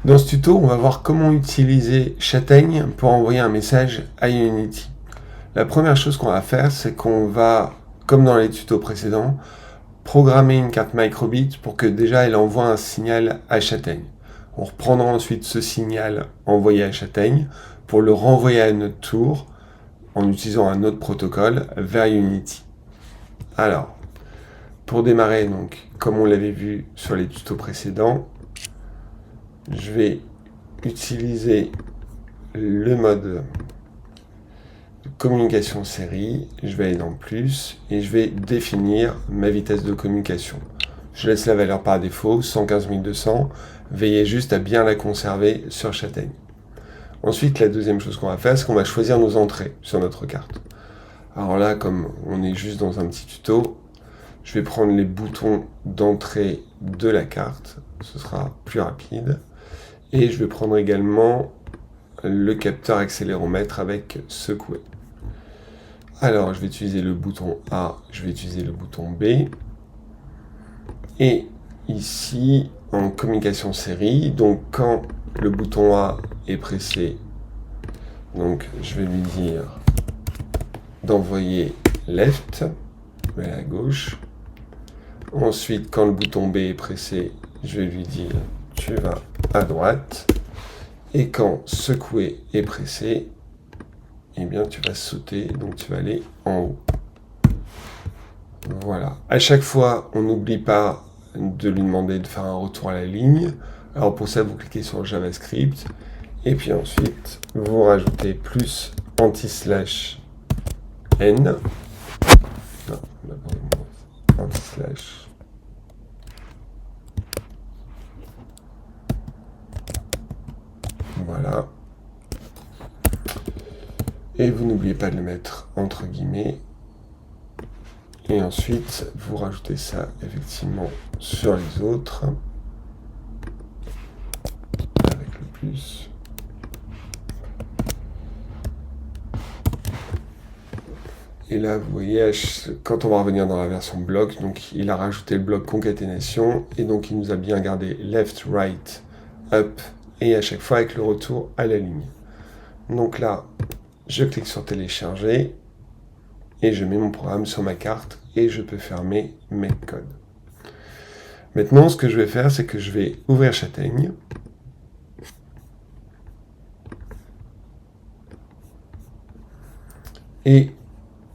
Dans ce tuto, on va voir comment utiliser Châtaigne pour envoyer un message à Unity. La première chose qu'on va faire, c'est qu'on va, comme dans les tutos précédents, programmer une carte microbit pour que déjà elle envoie un signal à Châtaigne. On reprendra ensuite ce signal envoyé à Châtaigne pour le renvoyer à notre tour en utilisant un autre protocole vers Unity. Alors, pour démarrer, donc, comme on l'avait vu sur les tutos précédents, je vais utiliser le mode de communication série, je vais aller dans plus et je vais définir ma vitesse de communication. Je laisse la valeur par défaut, 115 200, veillez juste à bien la conserver sur Châtaigne. Ensuite, la deuxième chose qu'on va faire, c'est qu'on va choisir nos entrées sur notre carte. Alors là, comme on est juste dans un petit tuto, je vais prendre les boutons d'entrée de la carte, ce sera plus rapide. Et je vais prendre également le capteur accéléromètre avec secoué. Alors, je vais utiliser le bouton A, je vais utiliser le bouton B. Et ici, en communication série, donc quand le bouton A est pressé, donc je vais lui dire d'envoyer left, mais à gauche. Ensuite, quand le bouton B est pressé, je vais lui dire tu vas à droite. Et quand secoué est pressé, eh bien tu vas sauter, donc tu vas aller en haut. Voilà. À chaque fois, on n'oublie pas de lui demander de faire un retour à la ligne. Alors pour ça, vous cliquez sur JavaScript. Et puis ensuite, vous rajoutez plus anti-slash n. Non, anti-slash. Voilà. Et vous n'oubliez pas de le mettre entre guillemets. Et ensuite, vous rajoutez ça effectivement sur les autres. Avec le plus. Et là, vous voyez, quand on va revenir dans la version bloc, donc il a rajouté le bloc concaténation. Et donc il nous a bien gardé left, right, up. Et à chaque fois avec le retour à la ligne. Donc là, je clique sur télécharger et je mets mon programme sur ma carte et je peux fermer mes codes. Maintenant, ce que je vais faire, c'est que je vais ouvrir Châtaigne. Et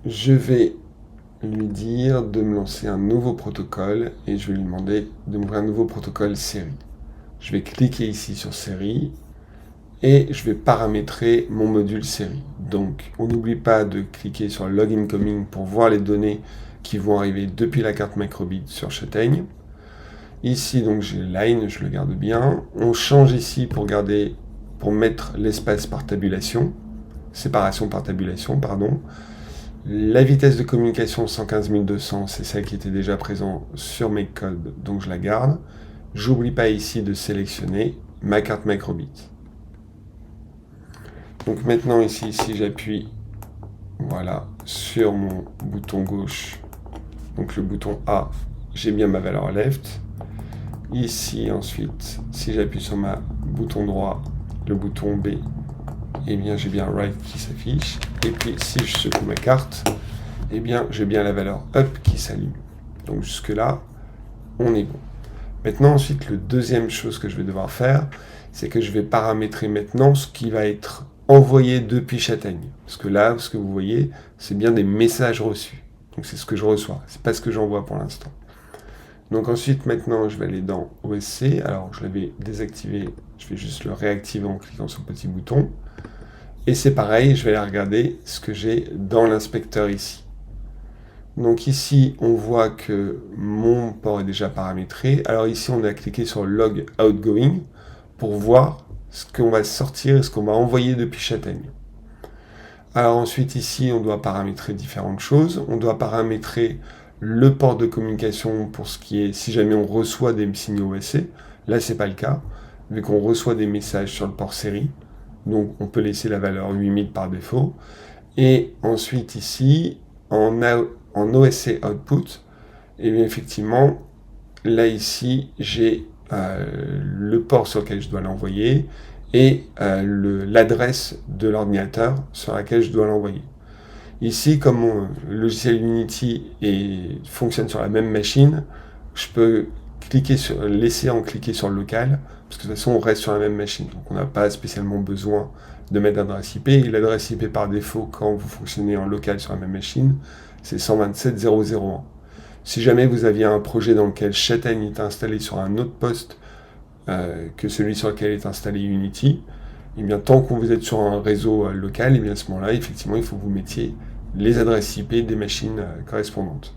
je vais lui dire de me lancer un nouveau protocole et je vais lui demander de m'ouvrir un nouveau protocole série. Je vais cliquer ici sur série et je vais paramétrer mon module série. Donc, on n'oublie pas de cliquer sur Log Incoming pour voir les données qui vont arriver depuis la carte microbit sur Châtaigne. Ici, donc, j'ai line, je le garde bien. On change ici pour mettre l'espace par tabulation. Séparation par tabulation, pardon. La vitesse de communication 115 200, c'est celle qui était déjà présente sur mes codes, donc je la garde. J'oublie pas ici de sélectionner ma carte microbit. Donc maintenant ici, si j'appuie voilà, sur mon bouton gauche, donc le bouton A, j'ai bien ma valeur left. Ici ensuite, si j'appuie sur ma bouton droit, le bouton B, eh bien j'ai bien right qui s'affiche. Et puis si je secoue ma carte, eh bien j'ai bien la valeur up qui s'allume. Donc jusque là, on est bon. Maintenant ensuite, la deuxième chose que je vais devoir faire, c'est que je vais paramétrer maintenant ce qui va être envoyé depuis Châtaigne. Parce que là, ce que vous voyez, c'est bien des messages reçus. Donc c'est ce que je reçois, c'est pas ce que j'envoie pour l'instant. Donc ensuite, maintenant, je vais aller dans OSC. Alors je l'avais désactivé, je vais juste le réactiver en cliquant sur le petit bouton. Et c'est pareil, je vais aller regarder ce que j'ai dans l'inspecteur ici. Donc ici, on voit que mon port est déjà paramétré. Alors ici, on a cliqué sur Log Outgoing pour voir ce qu'on va sortir et ce qu'on va envoyer depuis Châtaigne. Alors ensuite, ici, on doit paramétrer différentes choses. On doit paramétrer le port de communication pour ce qui est, si jamais on reçoit des signaux OSC. Là, c'est pas le cas, vu qu'on reçoit des messages sur le port série. Donc, on peut laisser la valeur 8000 par défaut. Et ensuite, ici, en OSC Output, et bien effectivement, là, ici, j'ai le port sur lequel je dois l'envoyer et l'adresse de l'ordinateur sur laquelle je dois l'envoyer. Ici, comme mon logiciel Unity fonctionne sur la même machine, je peux laisser en cliquer sur le local, parce que de toute façon on reste sur la même machine, donc on n'a pas spécialement besoin de mettre d'adresse IP, et l'adresse IP par défaut quand vous fonctionnez en local sur la même machine, c'est 127.0.0.1. Si jamais vous aviez un projet dans lequel Châtaigne est installé sur un autre poste que celui sur lequel est installé Unity, et bien tant que vous êtes sur un réseau local, et bien à ce moment-là, effectivement, il faut que vous mettiez les adresses IP des machines correspondantes.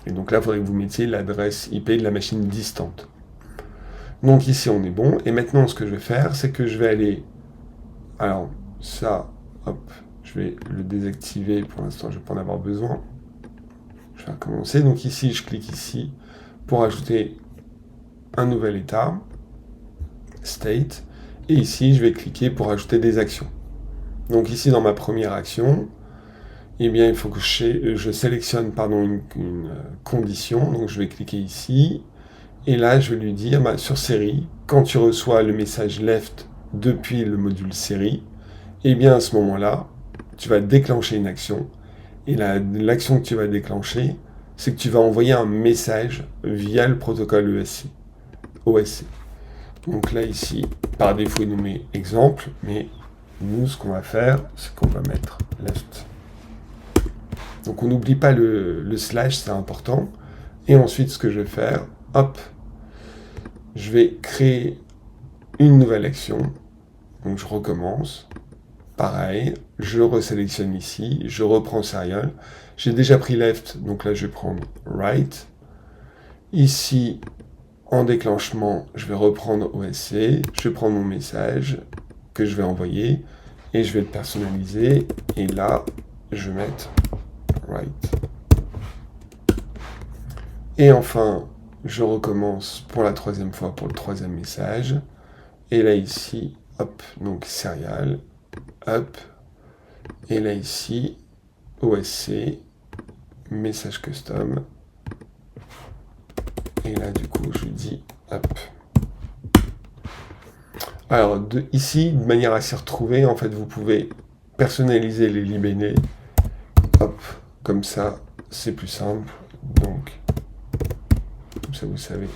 Et donc là, il faudrait que vous mettiez l'adresse IP de la machine distante. Donc ici, on est bon. Et maintenant, ce que je vais faire, c'est que je vais aller... Alors, ça, hop, je vais le désactiver. Pour l'instant, je ne vais pas en avoir besoin. Je vais recommencer. Donc ici, je clique ici pour ajouter un nouvel état, state. Et ici, je vais cliquer pour ajouter des actions. Donc ici, dans ma première action, eh bien, il faut que je sélectionne une condition. Donc je vais cliquer ici. Et là, je vais lui dire, sur série, quand tu reçois le message left depuis le module série, eh bien à ce moment-là, tu vas déclencher une action. Et l'action que tu vas déclencher, c'est que tu vas envoyer un message via le protocole OSC. Donc là, ici, par défaut, il nous met exemple, mais nous, ce qu'on va faire, c'est qu'on va mettre left. Donc on n'oublie pas le slash, c'est important. Et ensuite, ce que je vais faire, hop, je vais créer une nouvelle action. Donc je recommence. Pareil, je resélectionne ici, je reprends serial. J'ai déjà pris left, donc là je vais prendre right. Ici, en déclenchement, je vais reprendre OSC. Je vais prendre mon message que je vais envoyer et je vais le personnaliser. Et là, je vais mettre right. Et enfin, je recommence pour la troisième fois pour le troisième message. Et là ici, hop, donc serial, hop. Et là ici, OSC, message custom. Et là du coup, je lui dis hop. Alors ici, de manière à s'y retrouver, en fait, vous pouvez personnaliser les libellés. Hop, comme ça, c'est plus simple. Donc, comme ça, vous savez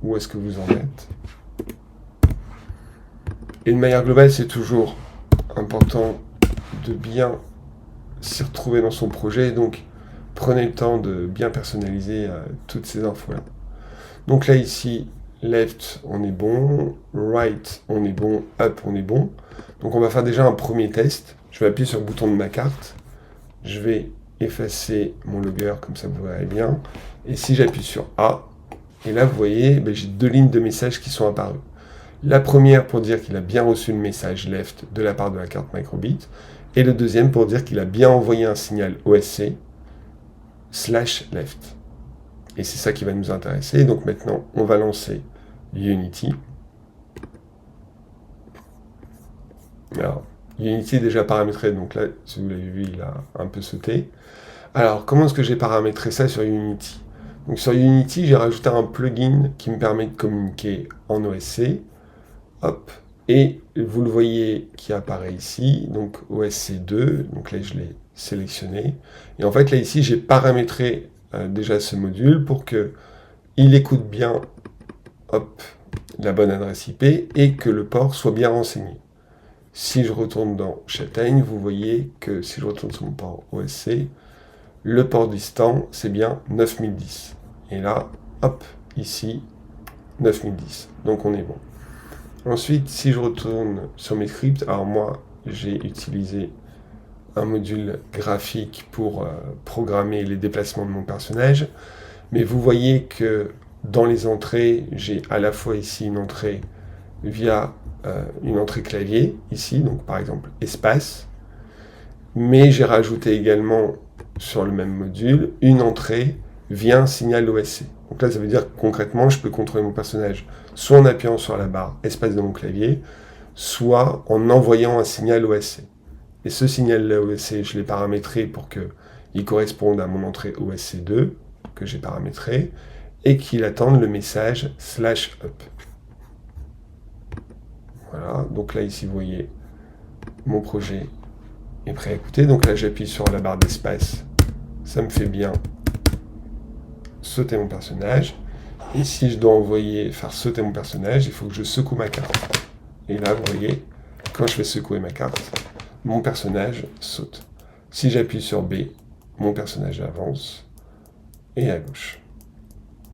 où est-ce que vous en êtes. Et de manière globale, c'est toujours important de bien s'y retrouver dans son projet. Donc, prenez le temps de bien personnaliser toutes ces infos-là. Donc là, ici, left, on est bon. Right, on est bon. Up, on est bon. Donc, on va faire déjà un premier test. Je vais appuyer sur le bouton de ma carte. Je vais effacer mon logger, comme ça vous verrez bien. Et si j'appuie sur A, et là, vous voyez, j'ai deux lignes de messages qui sont apparues. La première pour dire qu'il a bien reçu le message left de la part de la carte microbit, et le deuxième pour dire qu'il a bien envoyé un signal OSC /left. Et c'est ça qui va nous intéresser. Donc maintenant, on va lancer Unity. Alors, Unity est déjà paramétré, donc là, si vous l'avez vu, il a un peu sauté. Alors, comment est-ce que j'ai paramétré ça sur Unity? Donc sur Unity, j'ai rajouté un plugin qui me permet de communiquer en OSC. Hop, et vous le voyez qui apparaît ici, donc OSC2, donc là je l'ai sélectionné. Et en fait là ici j'ai paramétré déjà ce module pour que il écoute bien hop, la bonne adresse IP et que le port soit bien renseigné. Si je retourne dans Châtaigne, vous voyez que si je retourne sur mon port OSC, le port distant c'est bien 9010. Et là, hop, ici, 9010. Donc on est bon. Ensuite, si je retourne sur mes scripts, alors moi, j'ai utilisé un module graphique pour programmer les déplacements de mon personnage. Mais vous voyez que dans les entrées, j'ai à la fois ici une entrée via une entrée clavier, ici, donc par exemple espace. Mais j'ai rajouté également sur le même module une entrée via un signal OSC. Donc là, ça veut dire que concrètement, je peux contrôler mon personnage soit en appuyant sur la barre espace de mon clavier, soit en envoyant un signal OSC. Et ce signal OSC, je l'ai paramétré pour qu'il corresponde à mon entrée OSC2, que j'ai paramétré. et qu'il attende le message /up. Voilà, donc là ici vous voyez mon projet est prêt à écouter. Donc là j'appuie sur la barre d'espace, ça me fait bien sauter mon personnage. Et si je dois faire sauter mon personnage, il faut que je secoue ma carte. Et là vous voyez, quand je fais secouer ma carte, mon personnage saute. Si j'appuie sur B, mon personnage avance et à gauche.